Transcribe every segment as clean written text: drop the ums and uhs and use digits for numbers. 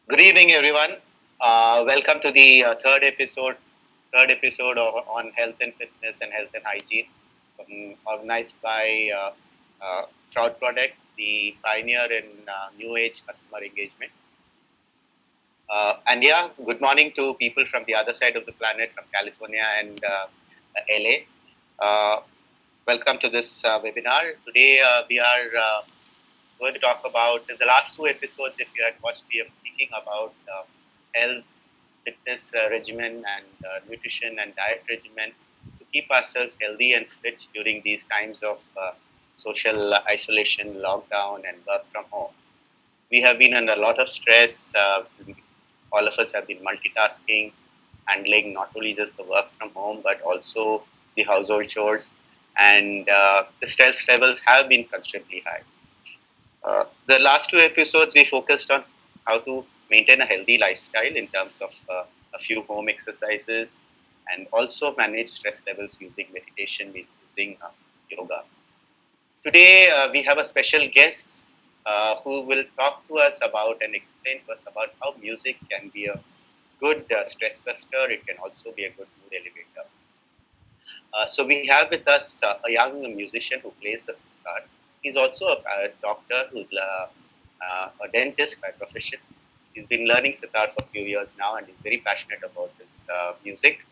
Good evening, everyone. Welcome to the third episode on health and fitness and health and hygiene, organized by Crowd Product, the pioneer in new age customer engagement. And yeah, good morning to people from the other side of the planet, from California and LA. Uh, Welcome to this webinar. Today we are going to talk about in the last two episodes. If you had watched, we are speaking about health, fitness regimen, and nutrition and diet regimen to keep ourselves healthy and fit during these times of social isolation, lockdown, and work from home. We have been under a lot of stress. All of us have been multitasking, handling not only just the work from home but also the household chores, and the stress levels have been constantly high. The last two episodes, we focused on how to maintain a healthy lifestyle in terms of a few home exercises and also manage stress levels using meditation, using yoga. Today, we have a special guest who will talk to us about and explain to us about how music can be a good stress buster. It can also be a good mood elevator. So we have with us a young musician who plays the sitar. He's also a doctor who's a dentist by profession. He's been learning sitar for a few years now, and he's very passionate about his music.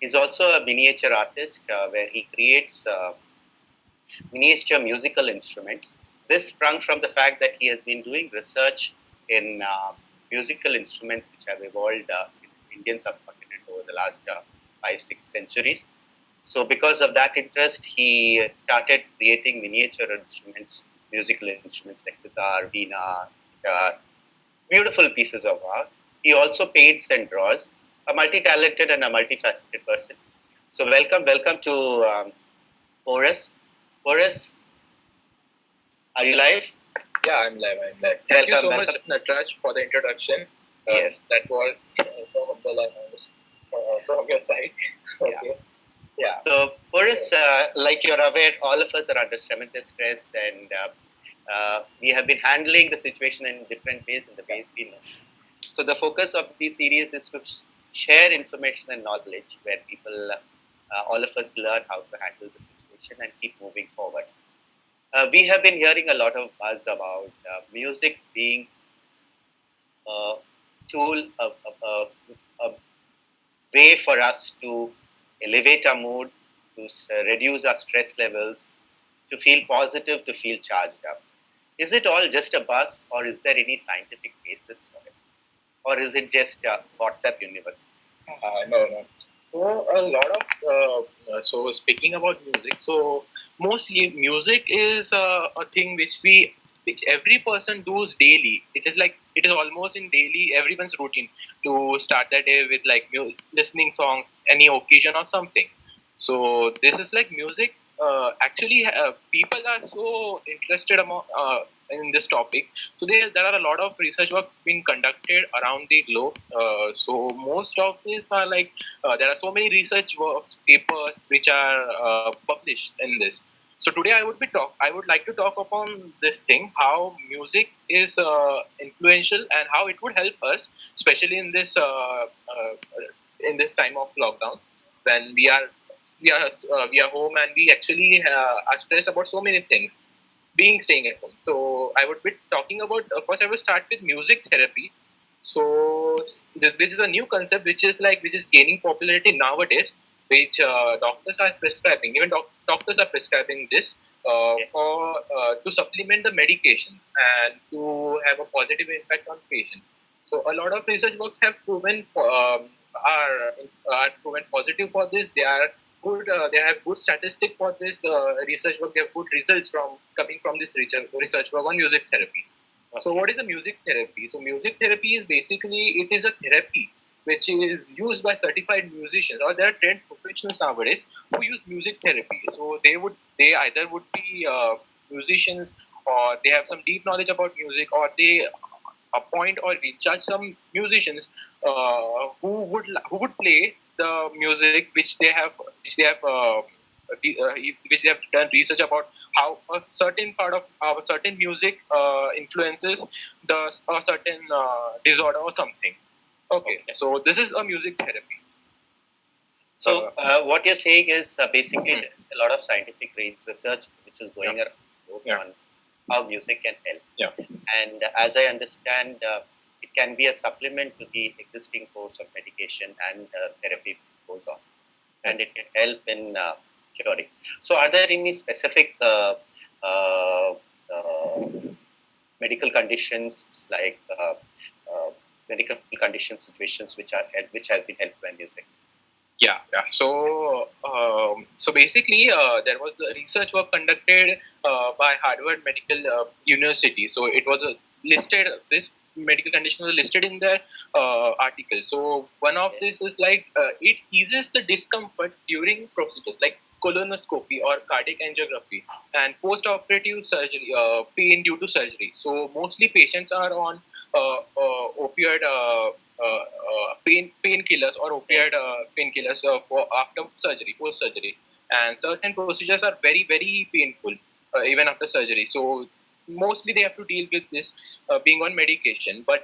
He's also a miniature artist where he creates miniature musical instruments. This sprung from the fact that he has been doing research in musical instruments which have evolved in the Indian subcontinent over the last 5-6 centuries. So, because of that interest, he started creating miniature instruments, musical instruments like sitar, veena, guitar, beautiful pieces of art. He also paints and draws, a multi-talented and a multifaceted person. So, welcome to Boris. Boris, are you live? Yeah, I'm live. Thank you so much, Natraj, for the introduction. Yes. That was so humble and honest from your side. Okay. Yeah. So, Boris, like you're aware, all of us are under tremendous stress, and we have been handling the situation in different ways in the ways we know. So, the focus of this series is to share information and knowledge where people, all of us, learn how to handle the situation and keep moving forward. We have been hearing a lot of buzz about music being a tool, a way for us to elevate our mood, to reduce our stress levels, to feel positive, to feel charged up. Is it all just a buzz, or is there any scientific basis for it? Or is it just WhatsApp universe? No. So a lot of so speaking about music, so mostly music is a thing which every person does daily. It is almost in daily everyone's routine to start the day with like listening songs, any occasion or something. So this is like music. Actually, people are so interested in this topic. So there are a lot of research works being conducted around the globe. So most of these are like there are so many research works, papers which are published in this. So today I would like to talk upon this thing, how music is influential and how it would help us, especially in this time of lockdown when we are home and we actually are stressed about so many things being staying at home. So I would be talking about first. I will start with music therapy. So this is a new concept which is gaining popularity nowadays, which doctors are prescribing. Even doctors are prescribing this for to supplement the medications and to have a positive impact on patients. So a lot of research works have proven are proven positive for this. They are good. They have good statistic for this research work. They have good results from coming from this research work on music therapy. So what is a music therapy? So music therapy is basically it is a therapy which is used by certified musicians or there are trained professionals nowadays who use music therapy. So they either would be musicians or they have some deep knowledge about music or they appoint or recharge some musicians who would play the music which they have which they have done research about how a certain part of a certain music influences the a certain disorder or something. Okay, so this is a music therapy. So what you're saying is basically a lot of scientific research which is going around on how music can help. Yeah. And as I understand, it can be a supplement to the existing course of medication and therapy goes on, and it can help in curing. So, are there any specific medical conditions like medical condition situations which have been helped by music? Yeah. So basically, there was a research work conducted by Harvard Medical University. So it was listed. This medical condition was listed in the article. So one of this is like it eases the discomfort during procedures like colonoscopy or cardiac angiography and post-operative surgery, pain due to surgery. So mostly patients are on opioid painkillers or opioid painkillers for after surgery, post surgery, and certain procedures are very painful even after surgery. So mostly they have to deal with this being on medication. But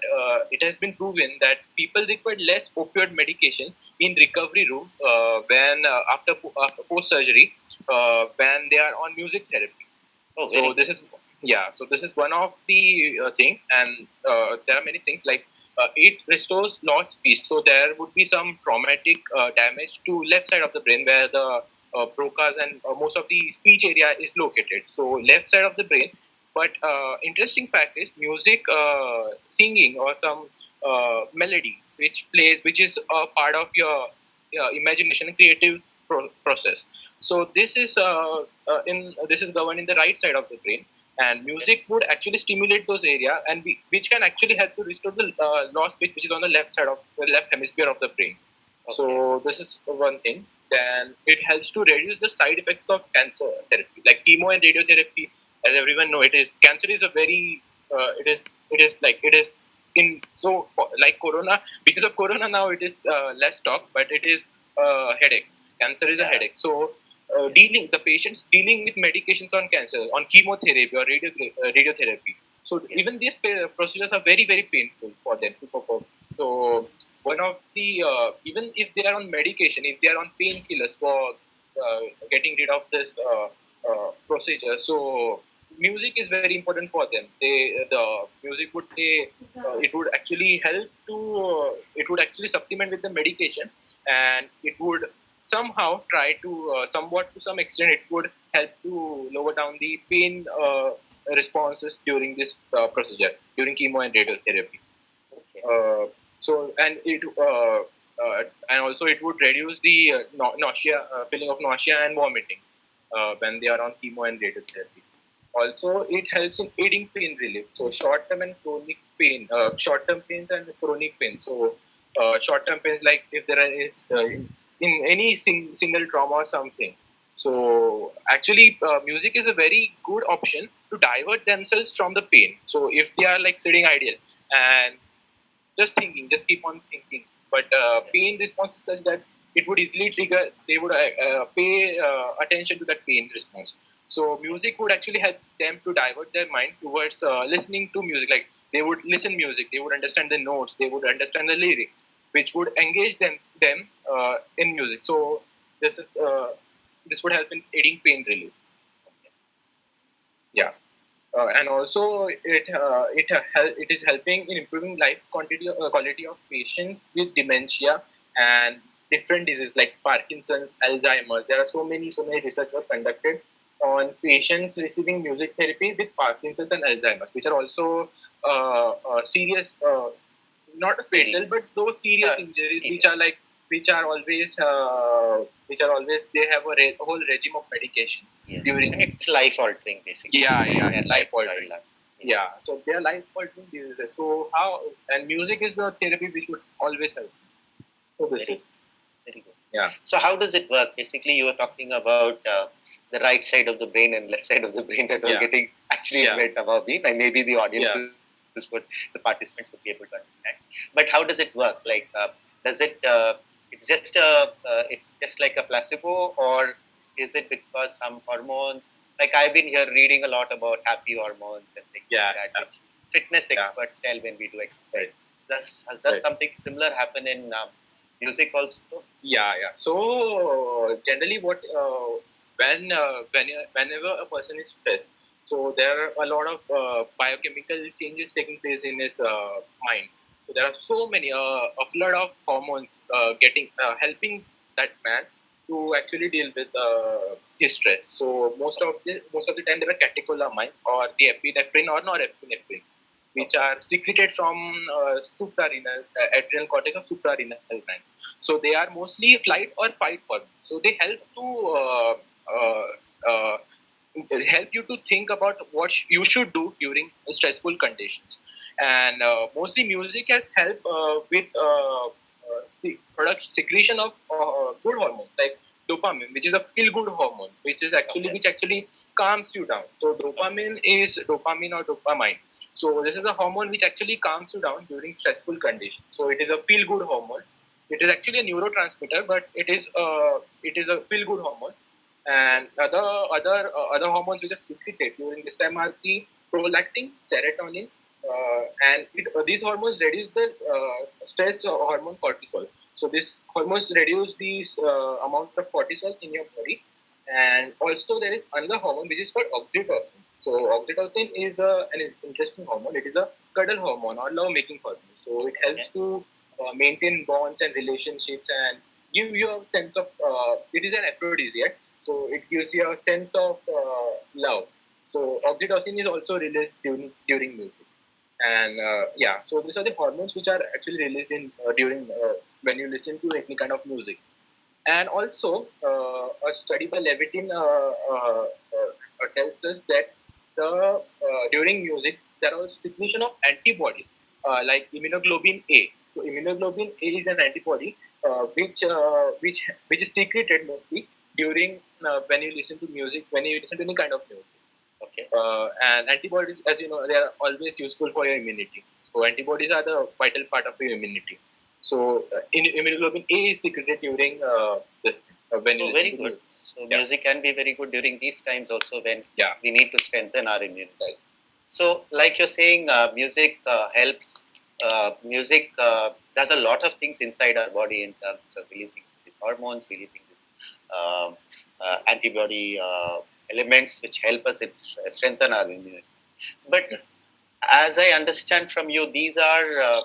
it has been proven that people require less opioid medication in recovery room when after post surgery when they are on music therapy. Oh, So this is so this is one of the thing, and there are many things like it restores lost speech. So there would be some traumatic damage to left side of the brain where the Broca's and most of the speech area is located. So left side of the brain. But interesting fact is music, singing or some melody which plays, which is a part of your imagination and creative process. So this is governed in the right side of the brain, and music would actually stimulate those areas, and which can actually help to restore the lost bit which is on the left side of the left hemisphere of the brain. Okay. So this is one thing. Then it helps to reduce the side effects of cancer therapy, like chemo and radiotherapy. As everyone know, it is cancer is a very it is in so like corona, because of corona now it is less talk, but it is a headache. Cancer is a headache. So dealing the patients dealing with medications on cancer, on chemotherapy or radiotherapy. So even these procedures are very painful for them to perform. So one of the even if they are on medication, if they are on painkillers for getting rid of this procedure, so music is very important for them. The music would it would actually help to it would actually supplement with the medication, and it would somehow try to somewhat to some extent it would help to lower down the pain responses during this procedure during chemo and radiotherapy. So and also it would reduce the nausea, feeling of nausea and vomiting when they are on chemo and radiotherapy. Also, it helps in aiding pain relief. So short-term and chronic pain, short-term pains and chronic pain. So short-term pains like if there is in any single trauma or something. So actually, music is a very good option to divert themselves from the pain. So if they are like sitting idle and just thinking, just keep on thinking. But pain response is such that it would easily trigger, they would pay attention to that pain response. So music would actually help them to divert their mind towards listening to music. Like they would listen music, they would understand the notes, they would understand the lyrics, which would engage them in music. So this is this would help in aiding pain relief. Yeah. And also it is helping in improving life quality of patients with dementia and different diseases like Parkinson's, Alzheimer's. There are so many research were conducted on patients receiving music therapy with Parkinson's and Alzheimer's, which are also serious, not fatal, but those serious injuries which are always they have a whole regime of medication. Yes. During It's life altering basically. Life altering. Yeah, so they are life altering diseases. So how, and music is the therapy which would always help. So this is very good. Yeah. So how does it work? Basically, you were talking about the right side of the brain and left side of the brain that was getting actually went above me, and maybe the audiences would, the participants would be able to understand. But how does it work? Like, does it? It's just like a placebo, or is it because some hormones like I've been here reading a lot about happy hormones and things Yeah, like that, yeah, which fitness yeah. experts tell when we do exercise. Right, Does right. something similar happen in music also? Yeah, yeah. So generally, whenever a person is stressed, so there are a lot of biochemical changes taking place in his mind. So there are so many a flood of hormones getting helping that man to actually deal with his stress. So most of the time there are catecholamines or the epinephrine or norepinephrine, which Okay. are secreted from suprarenal adrenal cortex or suprarenal glands. So they are mostly flight or fight hormones. So they help to uh, uh, help you to think about what you should do during stressful conditions. And mostly music has helped with product secretion of good hormones like dopamine, which is a feel good hormone, Okay. which actually calms you down. So Okay. dopamine is dopamine or dopamine. So this is a hormone which actually calms you down during stressful conditions. So it is a feel good hormone. It is actually a neurotransmitter, but it is a feel good hormone. And other hormones which are secreted during this time are the prolactin, serotonin, these hormones reduce the stress hormone cortisol. So these hormones reduce the amount of cortisol in your body, and also there is another hormone which is called oxytocin. So oxytocin is an interesting hormone. It is a cuddle hormone or love-making hormone. So it helps Okay. to maintain bonds and relationships and give you a sense of. It is an aphrodisiac, so it gives you a sense of love. So oxytocin is also released during music, and yeah, so these are the hormones which are actually released in during when you listen to any kind of music. And also, a study by Levitin tells us that during music there was secretion of antibodies like immunoglobulin A. So immunoglobulin A is an antibody which is secreted mostly during when you listen to music, when you listen to any kind of music. Okay. And antibodies, as you know, they are always useful for your immunity. So antibodies are the vital part of your immunity. So immunoglobulin A is secreted during this when you So listen very to good. music. So Yeah, music can be very good during these times also when yeah, we need to strengthen our immunity. right. So, like you're saying, music helps. Music does a lot of things inside our body in terms of releasing these hormones, releasing these antibody elements, which help us strengthen our immunity. But Yeah, as I understand from you, these are,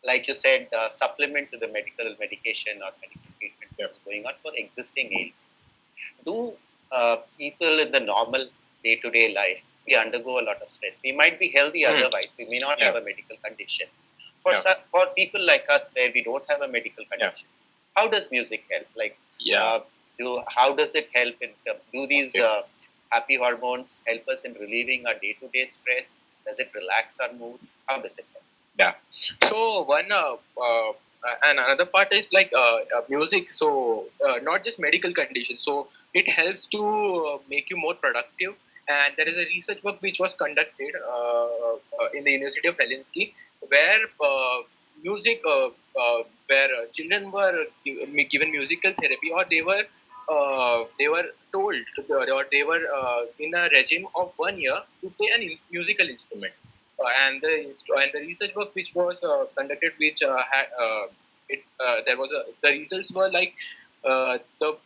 like you said, supplement to the medication or medical treatment yeah, which is going on for existing ailments. Do people in the normal day-to-day life, we undergo a lot of stress? We might be healthy mm, otherwise. We may not yeah, have a medical condition. yeah, For people like us where we don't have a medical yeah, condition, how does music help? Like, yeah. uh, how does it help in do these Okay. happy hormones help us in relieving our day-to-day stress? Does it relax our mood? How does it help? Yeah. So and another part is like music. So not just medical conditions. So it helps to make you more productive. And there is a research work which was conducted in the University of Helsinki, where children were given musical therapy, or they were told or they were in a regime of 1 year to play an musical instrument. And the research work which was conducted, which had it there was a the results were like uh, the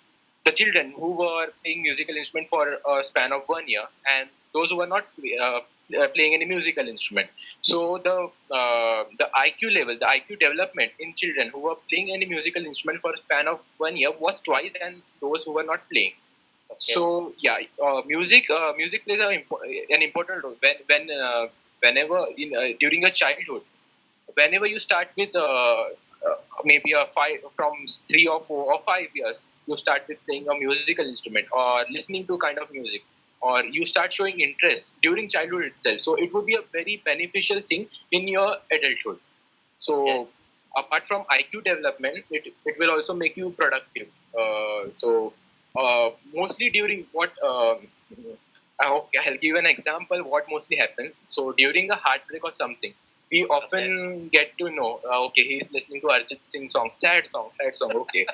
the children who were playing musical instrument for a span of 1 year, and those who were not playing any musical instrument. So the IQ level, the IQ development in children who were playing any musical instrument for a span of 1 year was twice than those who were not playing. Okay. So yeah, music plays an important role whenever during your childhood. Whenever you start with maybe a 3 or 4 or 5 years, you start with playing a musical instrument or listening to kind of music, or you start showing interest during childhood itself. So it would be a very beneficial thing in your adulthood. Okay. So apart from IQ development, it will also make you productive. Mostly during I'll give an example. What mostly happens? So during a heartbreak or something. we often get to know, okay, he's listening to Arjit Singh song, sad song, sad song. Okay,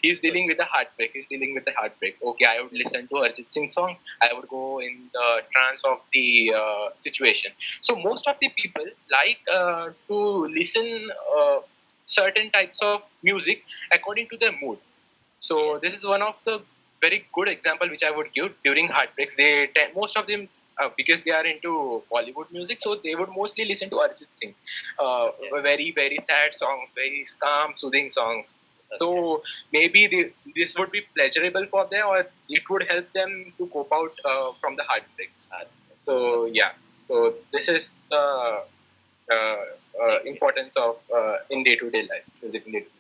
he's dealing with a heartbreak. He's dealing with a heartbreak. Okay, I would listen to Arjit Singh song. I would go in the trance of the situation. So most of the people like to listen certain types of music according to their mood. So this is one of the very good example which I would give during heartbreaks. Most of them because they are into Bollywood music, so they would mostly listen to Arjit Singh, very sad songs, very calm, soothing songs. So maybe this would be pleasurable for them, or it would help them to cope out from the heartbreak. So yeah, so this is the importance of in day-to-day life, music in day-to-day.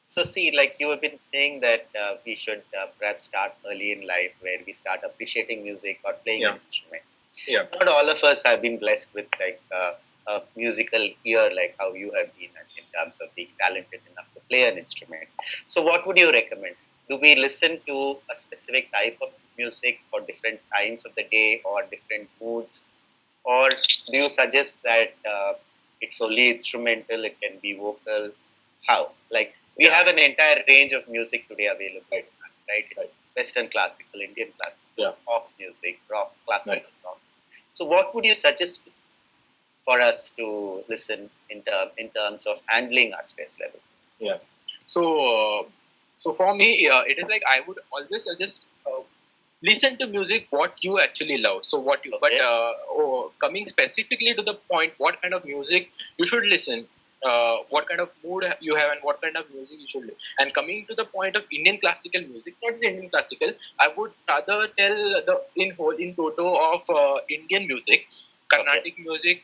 So see, like you have been saying that we should perhaps start early in life, where we start appreciating music or playing an instrument. Yeah. Not all of us have been blessed with like a musical ear, like how you have been, in terms of being talented enough to play an instrument. So, what would you recommend? Do we listen to a specific type of music for different times of the day or different moods, or do you suggest that it's only instrumental? It can be vocal. How? Like we have an entire range of music today available, right? It's Western classical, Indian classical, pop music, rock, classical rock. So, what would you suggest for us to listen in terms of handling our stress levels? Yeah. So for me, it is like I would always suggest listen to music what you actually love. So what you, but coming specifically to the point, what kind of music you should listen, what kind of mood you have, and what kind of music you should listen. And coming to the point of Indian classical music, not the Indian classical, I would rather tell the in whole in toto of Indian music. Carnatic music,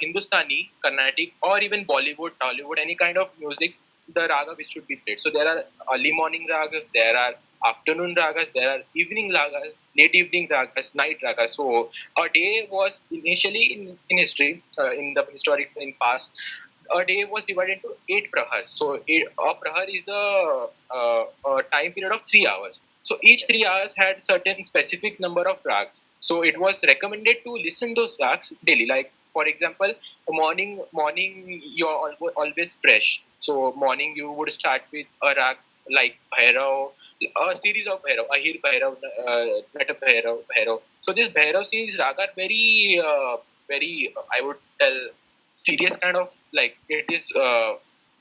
Hindustani, Carnatic, or even Bollywood, Tollywood, any kind of music, the raga which should be played. So there are early morning ragas, there are afternoon ragas, there are evening ragas, late evening ragas, night ragas. So a day was initially in history, in the historic in past, a day was divided into 8 prahars. So a prahar is a time period of 3 hours. So each 3 hours had certain specific number of rags. So it was recommended to listen those rags daily. Like for example, morning you're always fresh. So morning you would start with a rag like Bhairav, a series of Bhairav, Ahir Bhairav, Nata Bhairav, Bhairav. So this Bhairav series rag are very, I would tell, serious kind of, like it is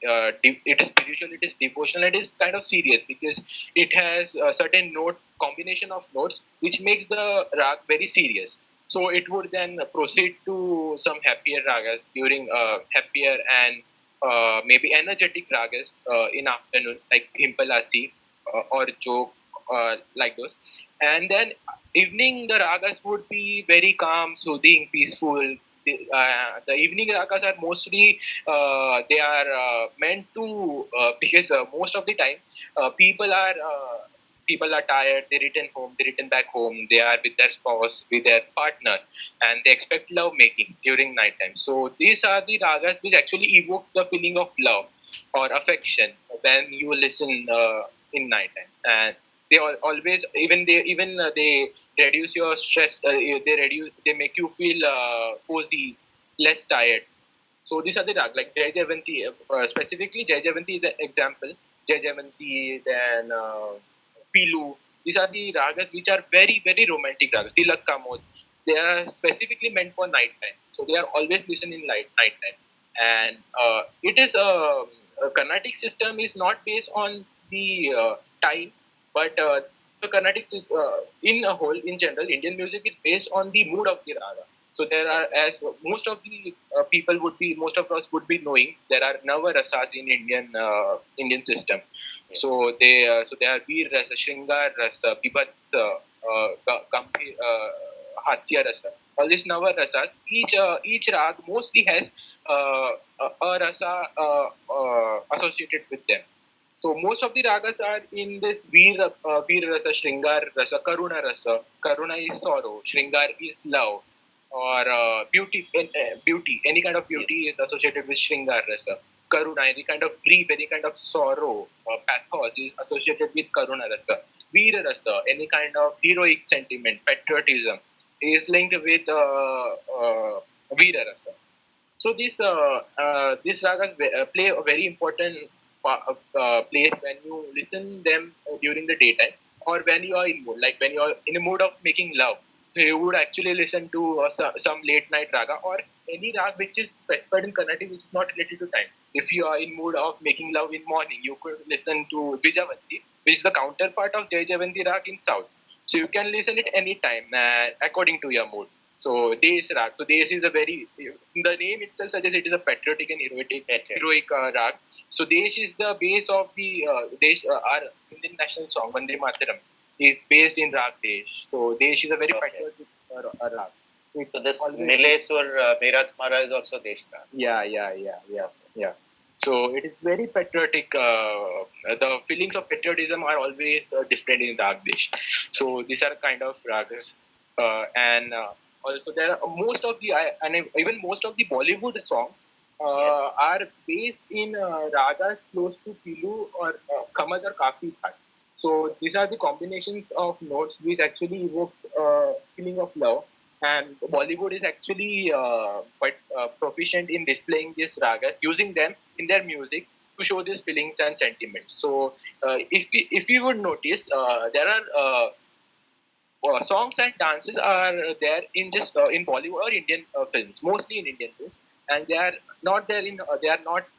it is spiritual, it is devotional, it is kind of serious because it has a certain note combination of notes which makes the rag very serious. So it would then proceed to some happier ragas during happier and maybe energetic ragas in afternoon, like Himpalasi or Joke, like those. And then evening, the ragas would be very calm, soothing, peaceful. The evening ragas are mostly they are meant to because most of the time people are tired, they return home, they return back home, they are with their spouse, with their partner, and they expect love making during night time. So these are the ragas which actually evokes the feeling of love or affection when you listen in night time. And they always they reduce your stress, they make you feel cozy, less tired. So these are the rag like Jai Javanti, specifically Jai Javanti is an example. Jai Javanti, then Pilu. These are the ragas which are very romantic ragas. Tilak Kamod. They are specifically meant for night time. So they are always listened in night time. And it is a Carnatic system is not based on the time, but the Carnatic in a whole, in general, Indian music is based on the mood of the raga. So there are, as most of the most of us would be knowing, there are Nava rasas in Indian system. So they are Veer rasa, Shringar rasa, Bibats, Hasya rasa. All these Nava rasas, each rag mostly has a rasa associated with them. So most of the ragas are in this Veer rasa, Shringar rasa, Karuna rasa. Karuna is sorrow, Shringar is love, or beauty. Any kind of beauty is associated with Shringar rasa. Karuna, any kind of grief, any kind of sorrow, pathos is associated with Karuna rasa. Veera rasa, any kind of heroic sentiment, patriotism, is linked with Veera rasa. So these ragas play a very important place when you listen them during the daytime or when you are in mood, like when you are in a mood of making love. So you would actually listen to some late night raga or any rag which is specified in Carnatic which is not related to time. If you are in mood of making love in morning, you could listen to Vijavanti, which is the counterpart of Jai Javanti rag in south. So you can listen it any time according to your mood. So Desh rag. So Desh is a very, the name itself suggests it is a patriotic and heroic rag. So Desh is the base of the our Indian national song Vande Mataram is based in rag Desh. So Desh is a very patriotic rag. So this Mile Sur Mera Tumhara is also Desh Rag. Yeah. So it is very patriotic. The feelings of patriotism are always displayed in Rag Desh. So these are kind of ragas, and also there are most of the and even most of the Bollywood songs are based in ragas close to Pilu or Khamad or Kafi That. So these are the combinations of notes which actually evoke feeling of love. And Bollywood is actually quite proficient in displaying these ragas, using them in their music to show these feelings and sentiments. So, if we would notice, there are songs and dances are there in just in Bollywood or Indian films, mostly in Indian films, and they are not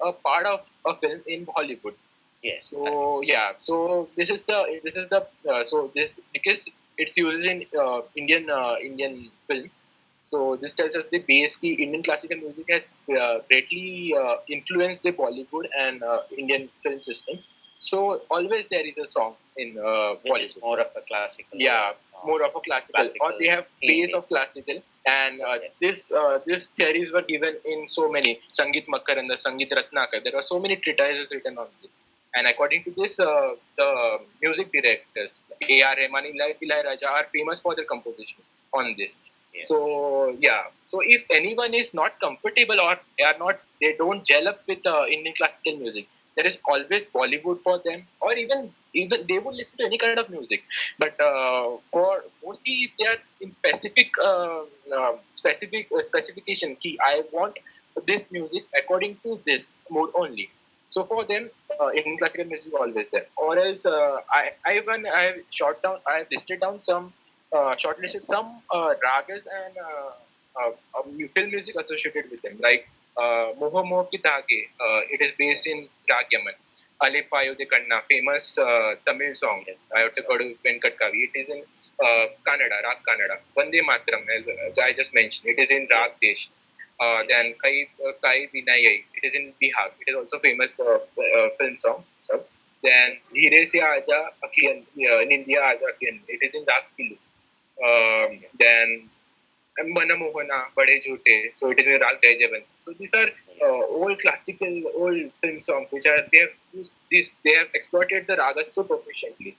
a part of a film in Hollywood. Yes. So yeah, so this because it's used in Indian film. So this tells us the base key Indian classical music has greatly influenced the Bollywood and Indian film system. So always there is a song in Which is more of a classical. Yeah, more of a classical, or they have base of classical. And this theories were given in so many Sangeet Makkar and the Sangeet Ratnakar. There are so many treatises written on this. And according to this, the music directors, A.R. Rahman, Ilai Raja, are famous for their compositions on this. Yes. So yeah, so if anyone is not comfortable or they don't gel up with Indian classical music, there is always Bollywood for them, or even they would listen to any kind of music. But for mostly if they are in specification key, I want this music according to this mode only. So for them, Indian classical music is always there. Or else, I have I have listed down some shortlisted some ragas and film music associated with them, like Moho Moho Ki Dhage. It is based in Rag Yaman. Alipayo de Kanna, famous Tamil song. Ayottakadu Venkat Kavi. It is in Kannada, Rag Kannada. Vande Mataram, as I just mentioned, it is in Rag Desh. Then Kai Vinayai, it is in Bihar. It is also famous film song. So, then Dheere Se Aaja Akhiyan, in India Aaja Akhiyan, it is in Rag Pilu. Then Mana Mohana, Bade Jhote, so it is in Rag Jai Javan. So these are old classical, old film songs which are they have used this, they have exploited the ragas so proficiently,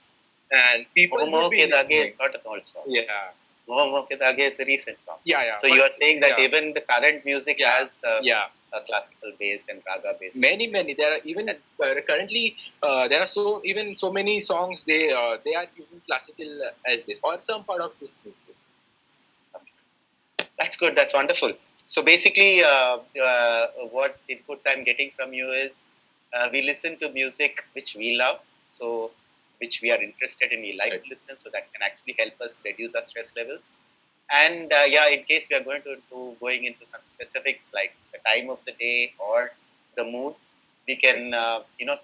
and people Moho Ke Dhage is not an old song. Yeah. Moho Ke Dhage is a recent song. Yeah. So you are saying that even the current music has a classical base and raga base. Many. There are even currently there are so many songs they are using classical as this or some part of this music. That's good. That's wonderful. So basically, what inputs I'm getting from you is we listen to music which we love, so which we are interested in, we like to listen, so that can actually help us reduce our stress levels. And in case we are going into some specifics like the time of the day or the mood, we can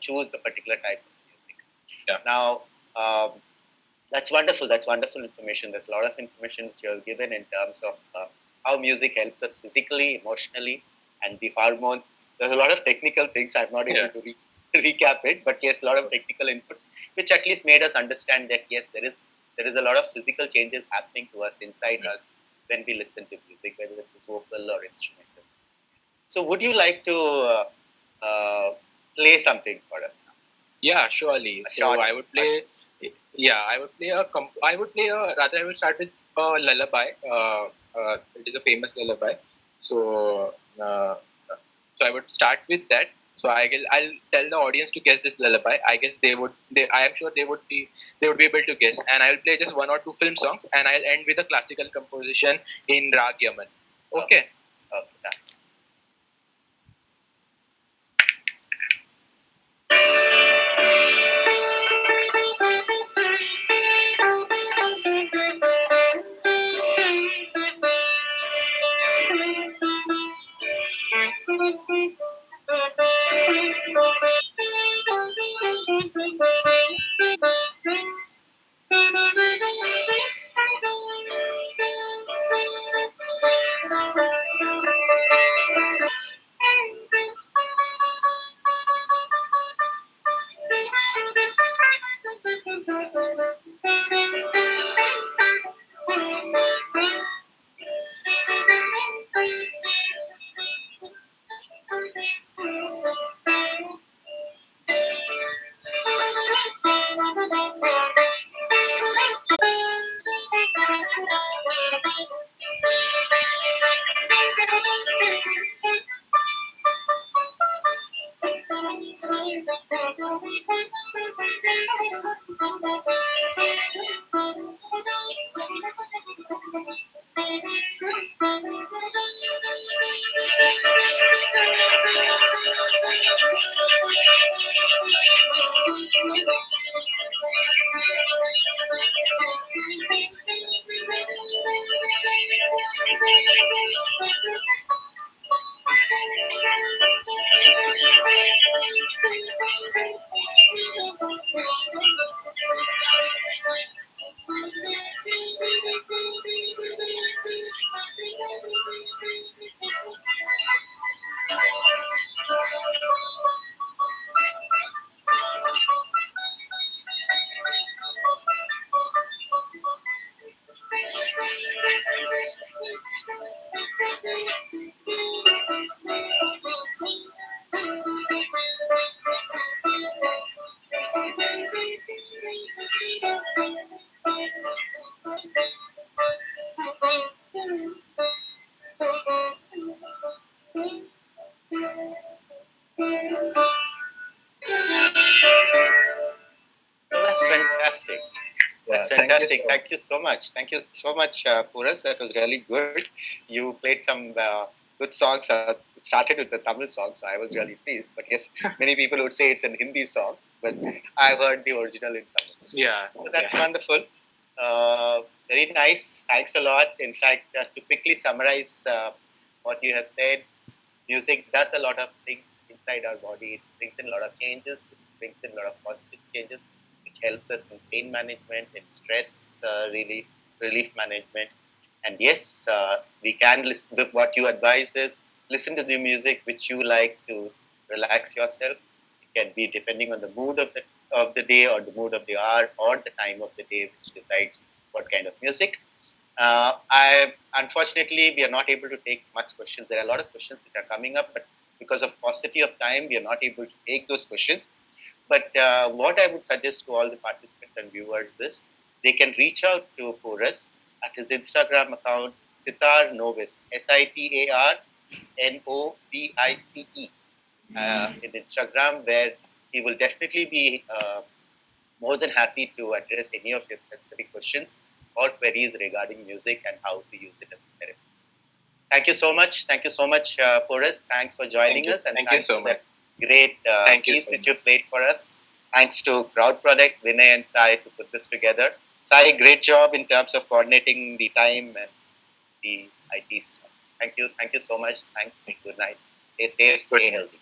choose the particular type of music. Yeah. Now, that's wonderful. That's wonderful information. There's a lot of information which you have given in terms of how music helps us physically, emotionally, and the hormones. There's a lot of technical things I'm not able to recap it, but yes, a lot of technical inputs, which at least made us understand that yes, there is a lot of physical changes happening to us inside us when we listen to music, whether it is vocal or instrumental. So, would you like to play something for us now? Yeah, surely. So I would play. I would play rather, I would start with a lullaby. It is a famous lullaby. So, I would start with that. So I'll tell the audience to guess this lullaby. I guess I am sure they would be able to guess. And I'll play just one or two film songs, and I'll end with a classical composition in Rag Yaman. Okay. Okay. Well, that's fantastic. Yeah, That's fantastic. Thank you so much. Thank you so much, Puras. That was really good. You played some good songs. It started with the Tamil song, so I was really pleased. But yes, many people would say it's an Hindi song, but I've heard the original in Tamil. Yeah. So that's wonderful. Very nice. Thanks a lot. In fact, to quickly summarize what you have said, music does a lot of things inside our body. It brings in a lot of changes, it brings in a lot of positive changes, which helps us in pain management, in stress relief management. And yes, we can listen to what you advise is listen to the music which you like to relax yourself. It can be depending on the mood of the day or the mood of the hour or the time of the day, which decides what kind of music. I unfortunately we are not able to take much questions. There are a lot of questions which are coming up, but because of paucity of time, we are not able to take those questions. But what I would suggest to all the participants and viewers is they can reach out to Porus at his Instagram account Sitar Novice, SITARNOVICE, in Instagram, where he will definitely be more than happy to address any of your specific questions or queries regarding music and how to use it as a therapy. Thank you so much. Thank you so much, Porus. Thanks for joining us, and thanks for that great piece which you played for us. Thanks to Crowd Product, Vinay and Sai to put this together. Sai, great job in terms of coordinating the time and the IT stuff. Thank you. Thank you so much. Thanks. Good night. Stay safe. Stay healthy.